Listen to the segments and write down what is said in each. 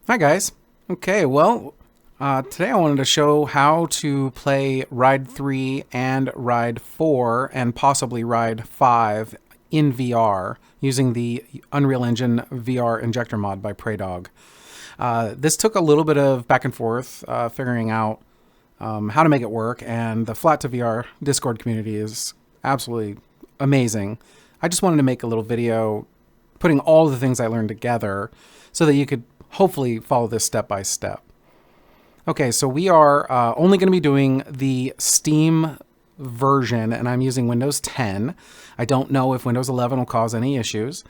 Hi guys. Okay, well, today I wanted to show how to play Ride 3 and Ride 4 and possibly Ride 5 in VR using the Unreal Engine VR Injector mod by Praydog. This took a little bit of back and forth figuring out how to make it work, and the Flat to VR Discord community is absolutely amazing. I just wanted to make a little video putting all the things I learned together so that you could hopefully follow this step by step. Okay, so we are only going to be doing the Steam version, and I'm using Windows 10. I don't know if Windows 11 will cause any issues.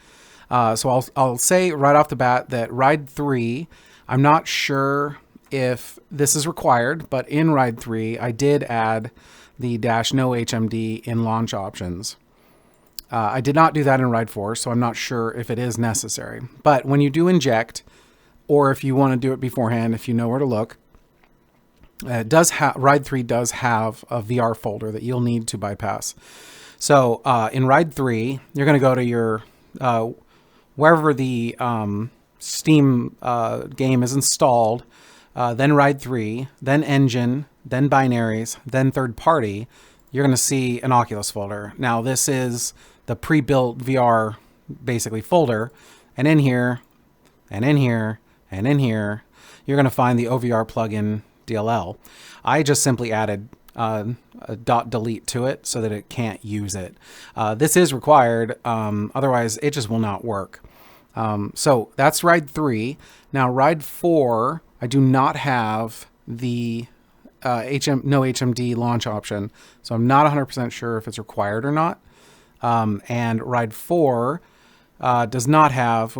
So I'll say right off the bat that Ride 3, I'm not sure if this is required, but in Ride 3, I did add the -nohmd in launch options. I did not do that in Ride 4, so I'm not sure if it is necessary. But when you do inject, or if you want to do it beforehand, if you know where to look, Ride 3 does have a VR folder that you'll need to bypass. So in Ride 3, you're going to go to your wherever the Steam game is installed, then Ride 3, then Engine, then Binaries, then Third Party. You're going to see an Oculus folder. Now this is the pre-built VR basically folder, and in here, and in here, and in here, you're going to find the OVR plugin DLL. I just simply added a .delete to it so that it can't use it. This is required, otherwise it just will not work. So that's Ride 3. Now Ride 4, I do not have the nohmd launch option, so I'm not 100% sure if it's required or not. And Ride 4 does not have,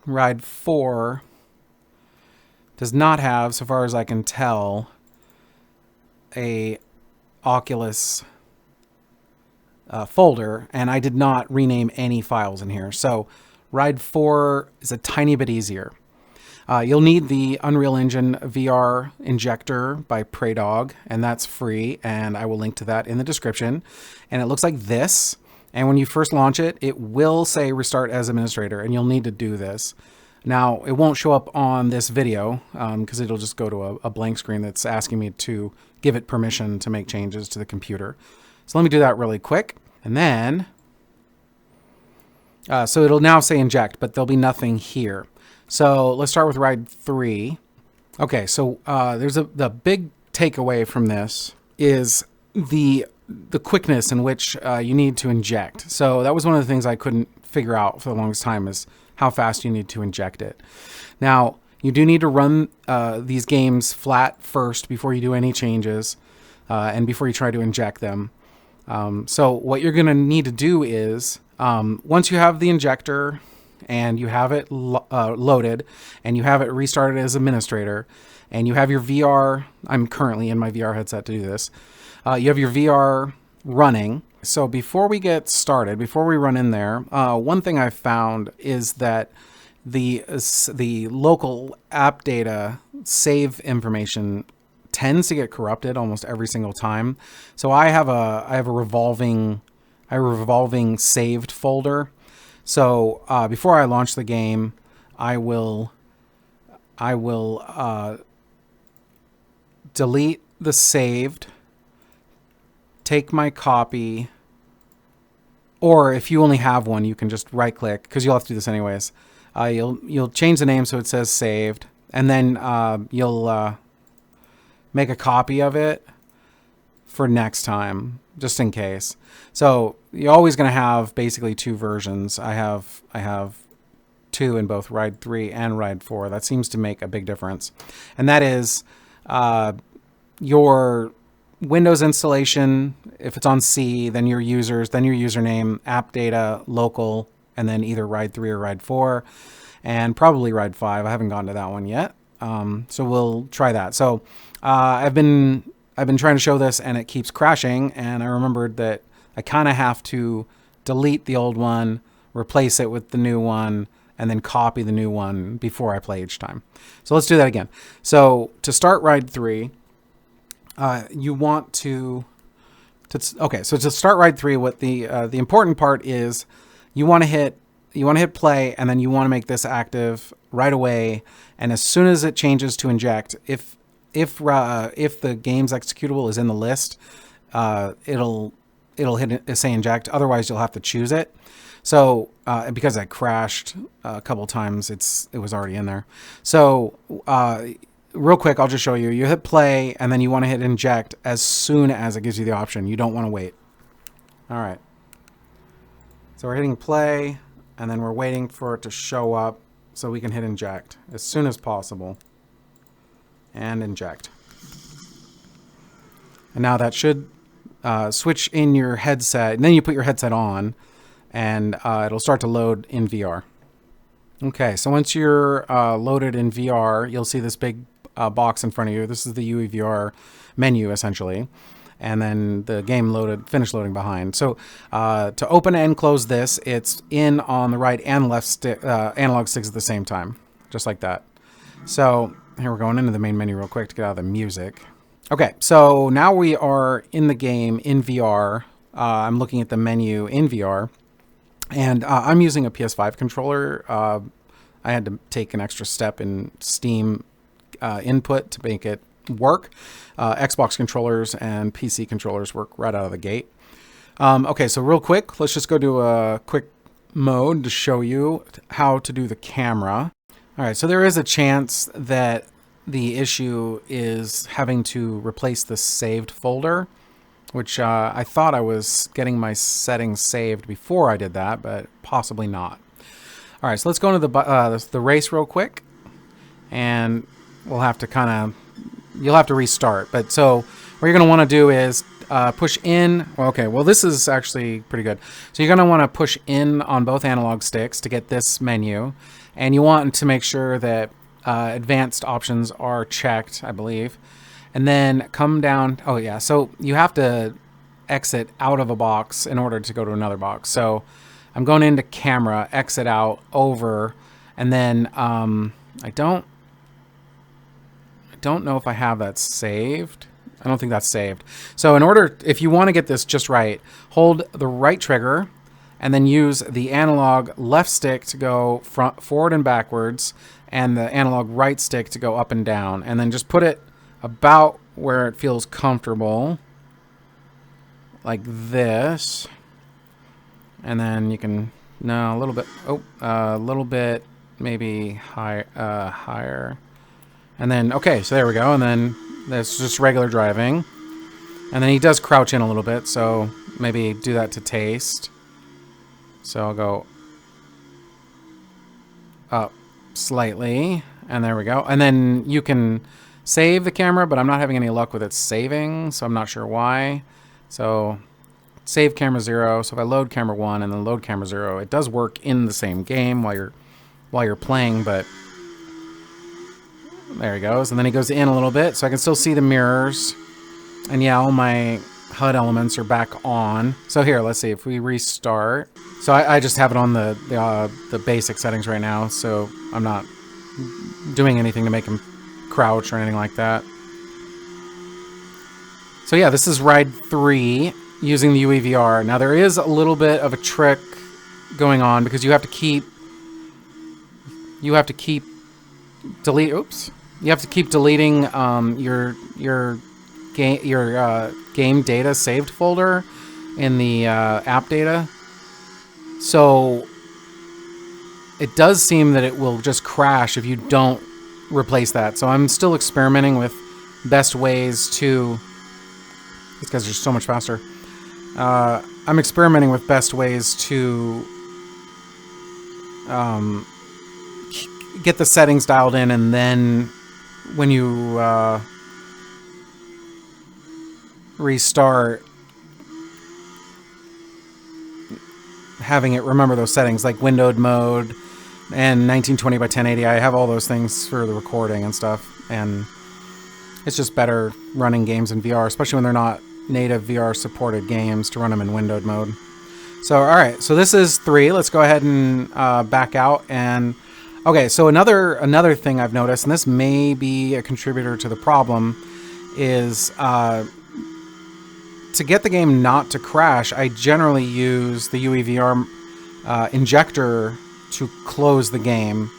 Ride 4 does not have, so far as I can tell, a Oculus folder, and I did not rename any files in here. So Ride 4 is a tiny bit easier. You'll need the Unreal Engine VR Injector by Praydog, and that's free, and I will link to that in the description. And it looks like this, and when you first launch it, it will say restart as administrator, and you'll need to do this. Now, it won't show up on this video because it'll just go to a blank screen that's asking me to give it permission to make changes to the computer. So let me do that really quick. And then, so it'll now say inject, but there'll be nothing here. So let's start with Ride 3. Okay, so the big takeaway from this is the quickness in which you need to inject. So that was one of the things I couldn't figure out for the longest time, is how fast you need to inject it. Now, you do need to run these games flat first before you do any changes and before you try to inject them. So what you're going to need to do is, once you have the injector and you have it loaded and you have it restarted as administrator and you have your VR, I'm currently in my VR headset to do this, you have your VR running. So before we get started, before we run in there, one thing I've found is that the local app data save information tends to get corrupted almost every single time. So I have a revolving saved folder. So before I launch the game, I will delete the saved, take my copy, or if you only have one, you can just right click, because you'll have to do this anyways. You'll change the name so it says saved, and then you'll make a copy of it for next time, just in case. So you're always going to have basically two versions. I have two in both Ride 3 and Ride 4. That seems to make a big difference, and that is your Windows installation. If it's on C, then your users, then your username, AppData Local, and then either Ride 3 or Ride 4, and probably Ride 5. I haven't gotten to that one yet, so we'll try that. So I've been trying to show this, and it keeps crashing, and I remembered that I kind of have to delete the old one, replace it with the new one, and then copy the new one before I play each time. So let's do that again. So to start Ride 3, you want to start Ride 3, what the important part is, you want to hit play, and then you want to make this active right away. And as soon as it changes to inject, if the game's executable is in the list, it'll say inject. Otherwise, you'll have to choose it. So because I crashed a couple times, it was already in there. So real quick, I'll just show you. You hit play, and then you want to hit inject as soon as it gives you the option. You don't want to wait. All right. So we're hitting play, and then we're waiting for it to show up so we can hit inject as soon as possible. And inject. And now that should switch in your headset. And then you put your headset on, and it'll start to load in VR. Okay, so once you're loaded in VR, you'll see this big box in front of you. This is the UEVR menu, essentially. And then the game finished loading behind. So to open and close this, it's in on the right and left analog sticks at the same time, just like that. So here we're going into the main menu real quick to get out of the music. Okay, so now we are in the game in VR. I'm looking at the menu in VR, and I'm using a PS5 controller. I had to take an extra step in Steam input to make it work. Xbox controllers and PC controllers work right out of the gate. Okay, so real quick, let's just go to a quick mode to show you how to do the camera. All right, so there is a chance that the issue is having to replace the saved folder, which I thought I was getting my settings saved before I did that, but possibly not. All right, so let's go into the race real quick, and we'll have to you'll have to restart. But so what you're going to want to do is push in. Okay, well, this is actually pretty good. So you're going to want to push in on both analog sticks to get this menu. And you want to make sure that advanced options are checked, I believe. And then come down. Oh, yeah. So you have to exit out of a box in order to go to another box. So I'm going into camera, exit out, over. And then I don't know if I have that saved. I don't think that's saved. So if you want to get this just right, hold the right trigger and then use the analog left stick to go forward and backwards, and the analog right stick to go up and down. And then just put it about where it feels comfortable, like this. And then you can, a little bit, maybe higher. And then, okay, so there we go. And then that's just regular driving. And then he does crouch in a little bit, so maybe do that to taste. So I'll go up slightly, and there we go. And then you can save the camera, but I'm not having any luck with it saving, so I'm not sure why. So save camera 0. So if I load camera 1 and then load camera 0, it does work in the same game while you're playing, but there he goes. And then he goes in a little bit, so I can still see the mirrors. And yeah, all my HUD elements are back on. So here, let's see if we restart. So I just have it on the basic settings right now, so I'm not doing anything to make him crouch or anything like that. So yeah, this is ride 3 using the UEVR. Now there is a little bit of a trick going on because you have to keep deleting your game data saved folder in the app data. So it does seem that it will just crash if you don't replace that. So I'm still experimenting with best ways to... These guys are so much faster. I'm experimenting with best ways to get the settings dialed in, and then when you restart, having it remember those settings, like windowed mode and 1920 by 1080. I have all those things for the recording and stuff, and it's just better running games in VR, especially when they're not native VR supported games, to run them in windowed mode. So all right, so this is 3. Let's go ahead and back out. And okay, so another thing I've noticed, and this may be a contributor to the problem, is to get the game not to crash, I generally use the UEVR Injector to close the game.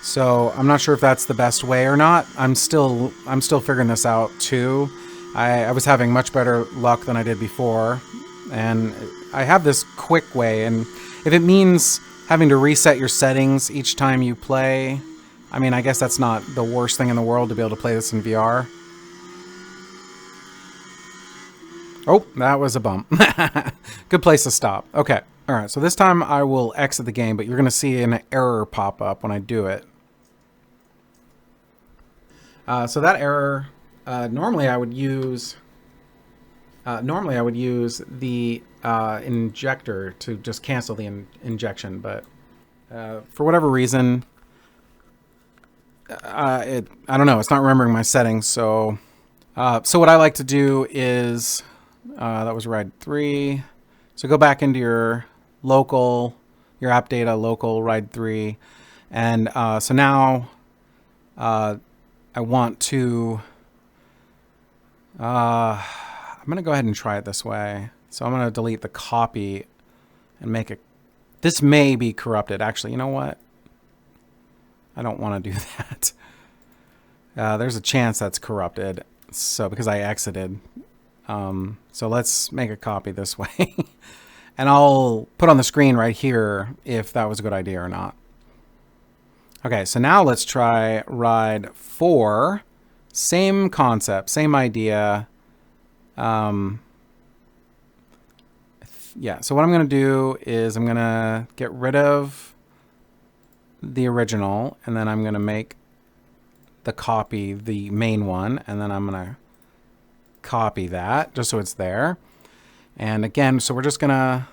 So I'm not sure if that's the best way or not. I'm still figuring this out too. I was having much better luck than I did before, and I have this quick way, and if it means having to reset your settings each time you play, I mean, I guess that's not the worst thing in the world to be able to play this in VR. Oh, that was a bump. Good place to stop. Okay. All right. So this time I will exit the game, but you're going to see an error pop up when I do it. So that error, normally I would use the injector to just cancel the injection, but for whatever reason, I don't know. It's not remembering my settings. So what I like to do is that was ride 3. So go back into your AppData Local Ride 3, and so now I want to. I'm going to go ahead and try it this way. So I'm going to delete the copy and make it. This may be corrupted. Actually, you know what? I don't want to do that. There's a chance that's corrupted. So because I exited. So let's make a copy this way. And I'll put on the screen right here if that was a good idea or not. Okay, so now let's try ride 4. Same concept, same idea. Yeah, so what I'm going to do is I'm going to get rid of the original, and then I'm going to make the copy the main one, and then I'm going to copy that just so it's there. And again, so we're just going to...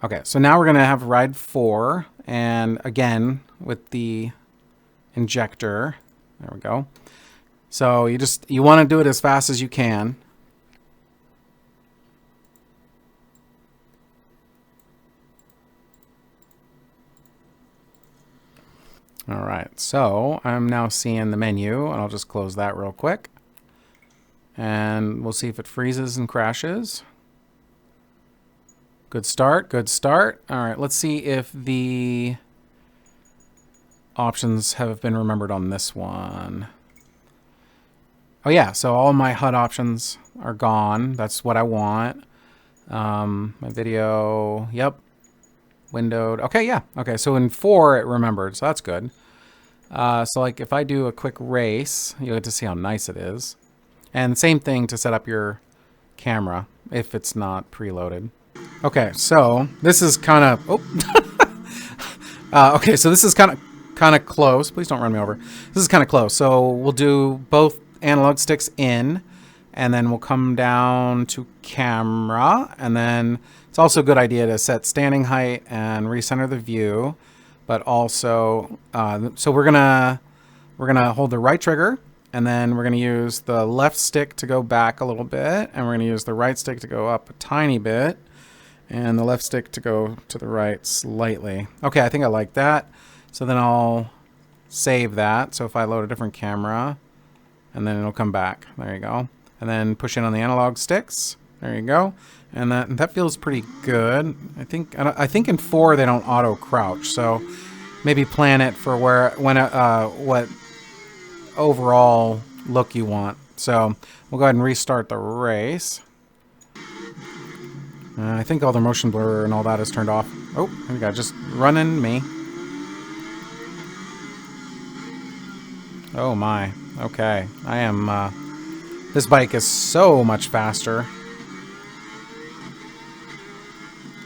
okay, so now we're going to have ride 4, and again, with the injector. There we go. So you want to do it as fast as you can. All right, so I'm now seeing the menu, and I'll just close that real quick. And we'll see if it freezes and crashes. Good start, good start. All right, let's see if the options have been remembered on this one. Oh yeah, so all my HUD options are gone. That's what I want. My video, yep. Windowed. Okay, yeah. Okay, so in 4 it remembered, so that's good. So like if I do a quick race, you'll get to see how nice it is. And same thing to set up your camera if it's not preloaded. Okay, so this is kind of... Oh. Okay, so this is kind of close. Please don't run me over. This is kind of close. So we'll do both analog sticks in, and then we'll come down to camera, and then it's also a good idea to set standing height and recenter the view, but also so we're gonna hold the right trigger, and then we're gonna use the left stick to go back a little bit, and we're gonna use the right stick to go up a tiny bit, and the left stick to go to the right slightly. Okay, I think I like that. So then I'll save that. So if I load a different camera, and then it'll come back. There you go. And then push in on the analog sticks. There you go. And that feels pretty good. I think in 4 they don't auto crouch, so maybe plan it for what overall look you want. So we'll go ahead and restart the race. I think all the motion blur and all that is turned off. Oh, we got just running me. Oh my. Okay. I am this bike is so much faster.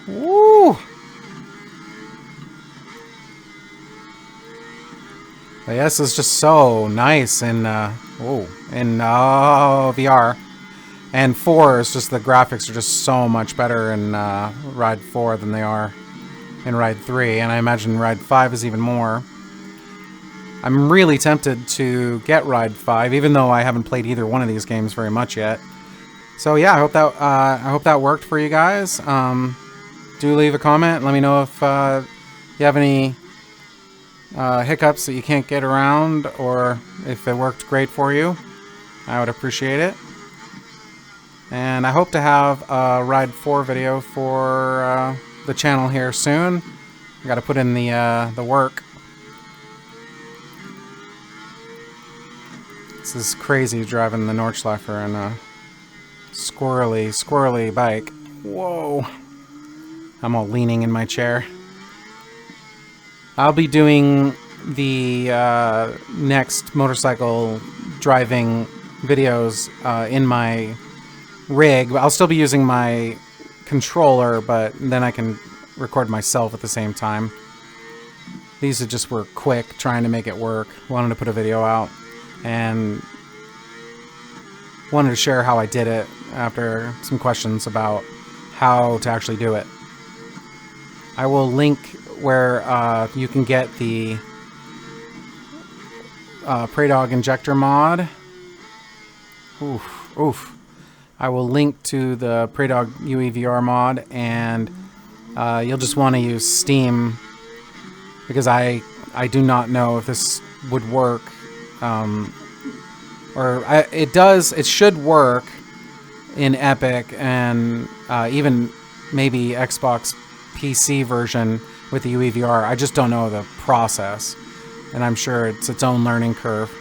Woo! But yeah, this is just so nice in VR. And 4 is just the graphics are just so much better in Ride 4 than they are in Ride 3, and I imagine Ride 5 is even more. I'm really tempted to get Ride 5, even though I haven't played either one of these games very much yet. So yeah, I hope that worked for you guys. Do leave a comment. Let me know if you have any hiccups that you can't get around, or if it worked great for you. I would appreciate it. And I hope to have a Ride 4 video for the channel here soon. I gotta put in the work. This is crazy driving the Nordschleifer on a squirrely bike. Whoa. I'm all leaning in my chair. I'll be doing the next motorcycle driving videos in my rig. I'll still be using my controller, but then I can record myself at the same time. These just were quick, trying to make it work. Wanted to put a video out and wanted to share how I did it after some questions about how to actually do it. I will link where you can get the Praydog Injector mod. Oof. I will link to the Praydog UEVR mod, and you'll just want to use Steam, because I do not know if this would work. It should work in Epic and even maybe Xbox PC version with the UEVR. I just don't know the process, and I'm sure it's its own learning curve.